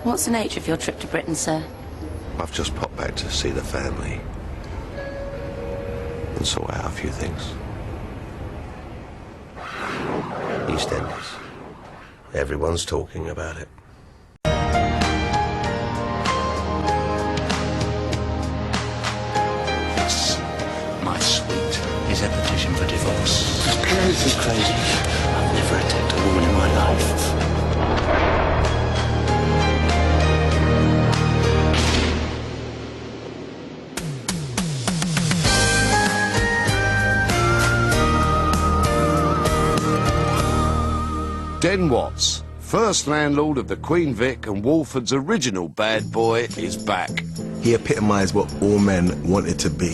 What's the nature of your trip to Britain, sir? I've just popped back to see the family and sort out a few things. EastEnders. Everyone's talking about it. This, my sweet, is a petition for divorce. It's bloody crazy. I've never attacked a woman in my life. Den Watts, first landlord of the Queen Vic and Walford's original bad boy, is back. He epitomised what all men wanted to be.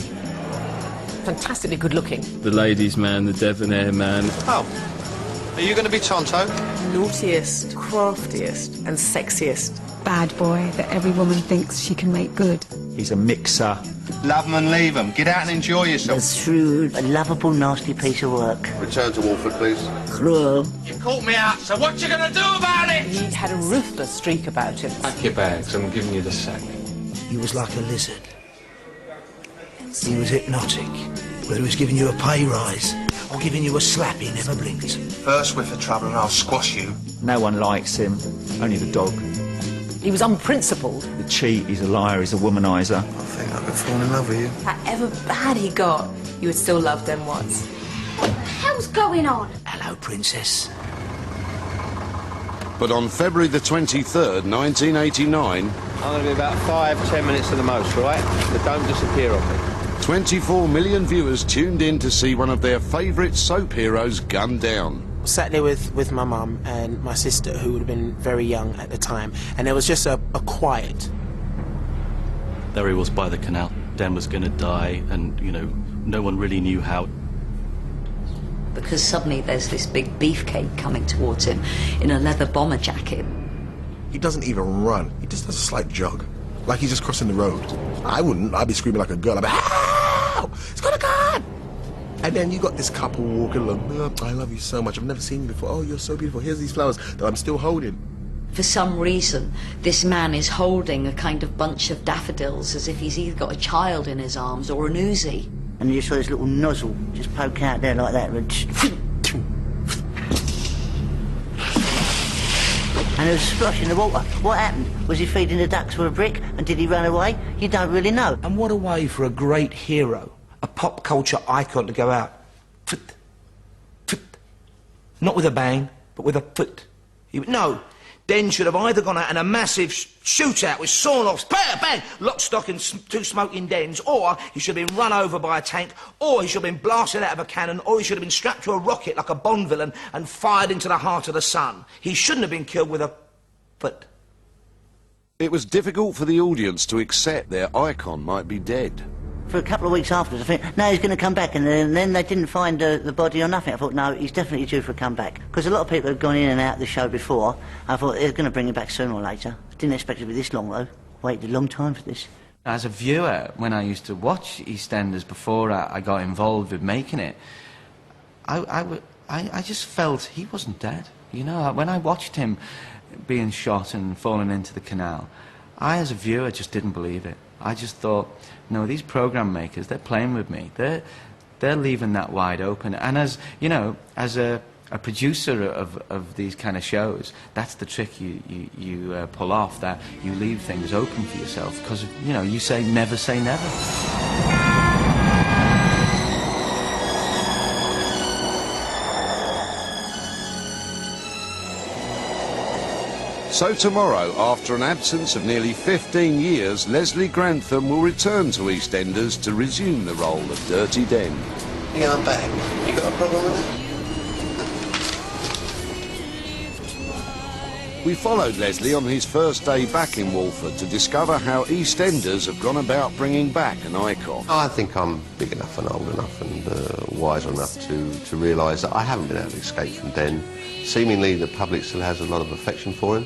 Fantastically good looking. The ladies' man, the debonair man. Oh, are you going to be Tonto? Naughtiest, craftiest and sexiest. Bad boy that every woman thinks she can make good. He's a mixer. Love 'em and leave 'em. Get out and enjoy yourself. A shrewd, a lovable, nasty piece of work. Return to Walford, please. Cruel. You caught me out, so what you gonna do about it? He had a ruthless streak about him. Pack your bags, I'm giving you the sack. He was like a lizard. He was hypnotic. Whether he was giving you a pay rise or giving you a slap, he never blinked. First whiff of trouble and I'll squash you. No one likes him, only the dog. He was unprincipled. The cheat, he's a liar, he's a womanizer. I think I could fall in love with you. However bad he got, you would still love them once. What the hell's going on? Hello, princess. But on February the 23rd, 1989, I'm going to be about 5-10 minutes at the most, right? But don't disappear on me. 24 million viewers tuned in to see one of their favourite soap heroes gunned down. Sat there with my mum and my sister, who would have been very young at the time, and there was just a quiet. There he was by the canal. Dan was going to die, and, you know, no one really knew how. Because suddenly there's this big beefcake coming towards him in a leather bomber jacket. He doesn't even run. He just does a slight jog, like he's just crossing the road. I wouldn't. I'd be screaming like a girl. I'd be, "Ow! It's got a gun!" And then you got this couple walking along. "Oh, I love you so much. I've never seen you before. Oh, you're so beautiful. Here's these flowers that I'm still holding." For some reason, this man is holding a kind of bunch of daffodils as if he's either got a child in his arms or an Uzi. And you saw this little nozzle just poke out there like that. And there was a splash in the water. What happened? Was he feeding the ducks with a brick? And did he run away? You don't really know. And what a way for a great hero, a pop culture icon, to go out. Not with a bang, but with a foot. No, Den should have either gone out in a massive shootout with sawn-offs, bang, bang, lock, stock and two smoking dens, or he should have been run over by a tank, or he should have been blasted out of a cannon, or he should have been strapped to a rocket like a Bond villain and fired into the heart of the sun. He shouldn't have been killed with a foot. It was difficult for the audience to accept their icon might be dead. For a couple of weeks afterwards, I think, no, he's going to come back, and then they didn't find the body or nothing. I thought, no, he's definitely due for a comeback. Because a lot of people had gone in and out of the show before. I thought they're going to bring him back sooner or later. Didn't expect it to be this long, though. Waited a long time for this. As a viewer, when I used to watch EastEnders before I got involved with making it, I just felt he wasn't dead. You know, when I watched him being shot and falling into the canal, I, as a viewer, just didn't believe it. I just thought, no, these program makers, they're playing with me. They're leaving that wide open. And as, you know, as a producer of these kind of shows, that's the trick you pull off, that you leave things open for yourself. Because, you know, you say never say never. So tomorrow, after an absence of nearly 15 years, Leslie Grantham will return to EastEnders to resume the role of Dirty Den. Yeah, I'm back. You got a problem with We followed Leslie on his first day back in Walford to discover how EastEnders have gone about bringing back an icon. I think I'm big enough and old enough and wise enough to realise that I haven't been able to escape from Den. Seemingly the public still has a lot of affection for him.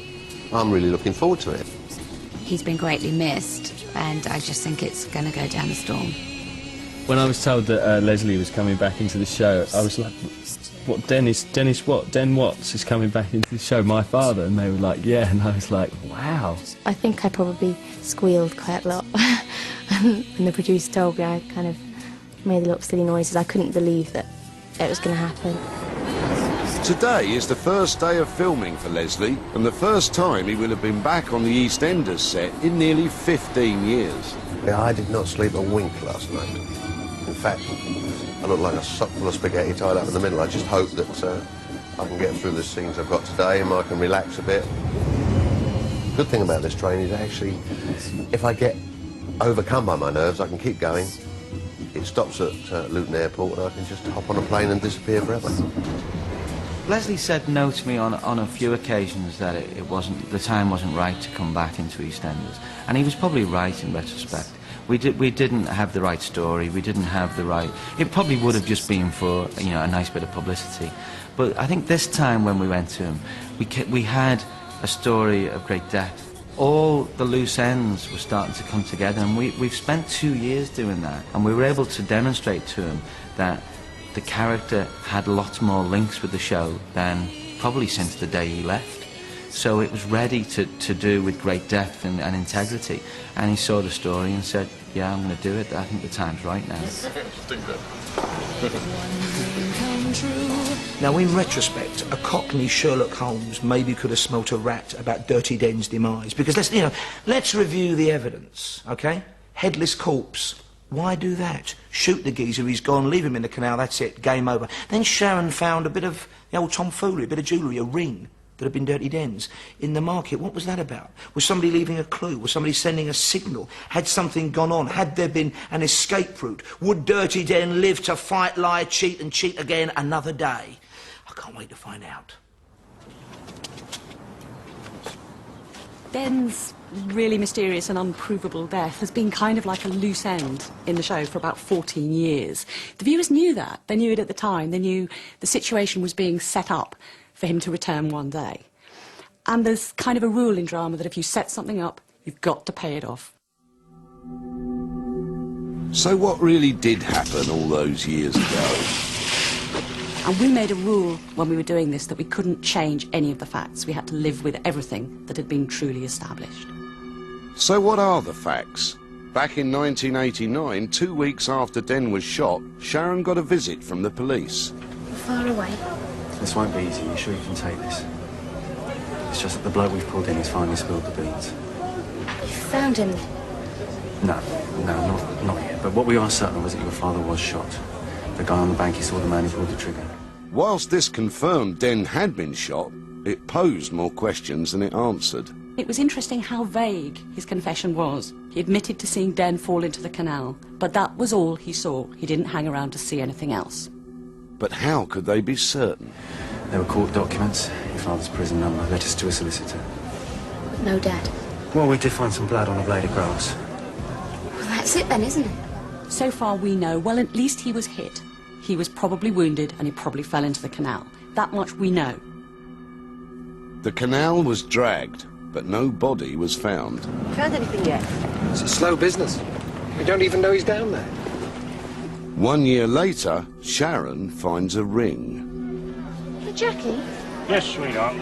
I'm really looking forward to it. He's been greatly missed, and I just think it's going to go down the storm. When I was told that Leslie was coming back into the show, I was like, what, Dennis what? Den Watts is coming back into the show, my father? And they were like, yeah, and I was like, wow. I think I probably squealed quite a lot. And the producer told me, I kind of made a lot of silly noises. I couldn't believe that it was going to happen. Today is the first day of filming for Leslie, and the first time he will have been back on the EastEnders set in nearly 15 years. Yeah, I did not sleep a wink last night. In fact, I look like a sock full of spaghetti tied up in the middle. I just hope that I can get through the scenes I've got today and I can relax a bit. Good thing about this train is actually, if I get overcome by my nerves, I can keep going. It stops at Luton Airport and I can just hop on a plane and disappear forever. Leslie said no to me on a few occasions that the time wasn't right to come back into EastEnders, and he was probably right in retrospect. We didn't have the right story. We didn't have the right. It probably would have just been for a nice bit of publicity, but I think this time when we went to him, we had a story of great depth. All the loose ends were starting to come together, and we've spent 2 years doing that, and we were able to demonstrate to him that the character had lots more links with the show than probably since the day he left. So it was ready to do with great depth and integrity. And he saw the story and said, yeah, I'm going to do it. I think the time's right now. Now, in retrospect, a Cockney Sherlock Holmes maybe could have smelt a rat about Dirty Den's demise. Because let's review the evidence, okay? Headless corpse. Why do that? Shoot the geezer, he's gone, leave him in the canal, that's it, game over. Then Sharon found a bit of the old tomfoolery, a bit of jewellery, a ring that had been Dirty Den's in the market. What was that about? Was somebody leaving a clue? Was somebody sending a signal? Had something gone on? Had there been an escape route? Would Dirty Den live to fight, lie, cheat and cheat again another day? I can't wait to find out. Den's really mysterious and unprovable death has been kind of like a loose end in the show for about 14 years. The viewers knew that. They knew it at the time. They knew the situation was being set up for him to return one day. And there's kind of a rule in drama that if you set something up, you've got to pay it off. So what really did happen all those years ago? And we made a rule when we were doing this that we couldn't change any of the facts. We had to live with everything that had been truly established. So what are the facts? Back in 1989, 2 weeks after Den was shot, Sharon got a visit from the police. Far away. This won't be easy. You sure you can take this? It's just that the bloke we've pulled in has finally spilled the beans. You found him. No, not yet. But what we are certain was that your father was shot. The guy on the bank, he saw the man who pulled the trigger. Whilst this confirmed Den had been shot, it posed more questions than it answered. It was interesting how vague his confession was. He admitted to seeing Den fall into the canal, but that was all he saw. He didn't hang around to see anything else. But how could they be certain? There were court documents, your father's prison number, letters to a solicitor. No, Dad. Well, we did find some blood on a blade of grass. Well, that's it then, isn't it? So far we know, well, at least he was hit. He was probably wounded and he probably fell into the canal. That much we know. The canal was dragged, but no body was found. Found anything yet? It's a slow business. We don't even know he's down there. 1 year later, Sharon finds a ring. Hey, Jackie, Yes, sweetheart.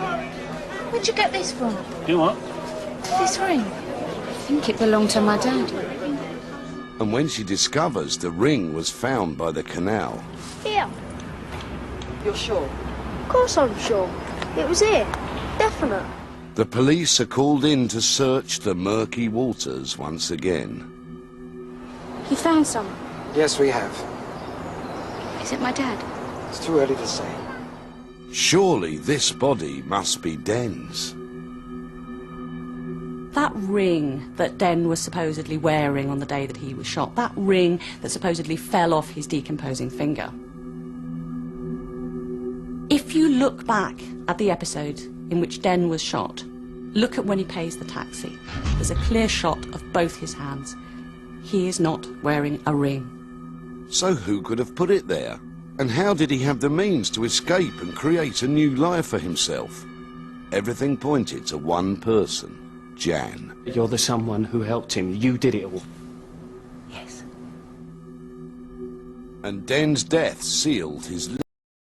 where'd you get this from? Do what? This ring. I think it belonged to my dad. And when she discovers the ring was found by the canal, Here. You're sure? Of course I'm sure. It was here. Definite. the police are called in to search the murky waters once again. You found some? Yes, we have. Is it my dad? It's too early to say. Surely this body must be Den's. That ring that Den was supposedly wearing on the day that he was shot, that ring that supposedly fell off his decomposing finger. If you look back at the episode in which Den was shot, look at when he pays the taxi. There's a clear shot of both his hands. He is not wearing a ring. So who could have put it there? And how did he have the means to escape and create a new life for himself? Everything pointed to one person. Jan. You're the someone who helped him. You did it all. Yes. And Den's death sealed his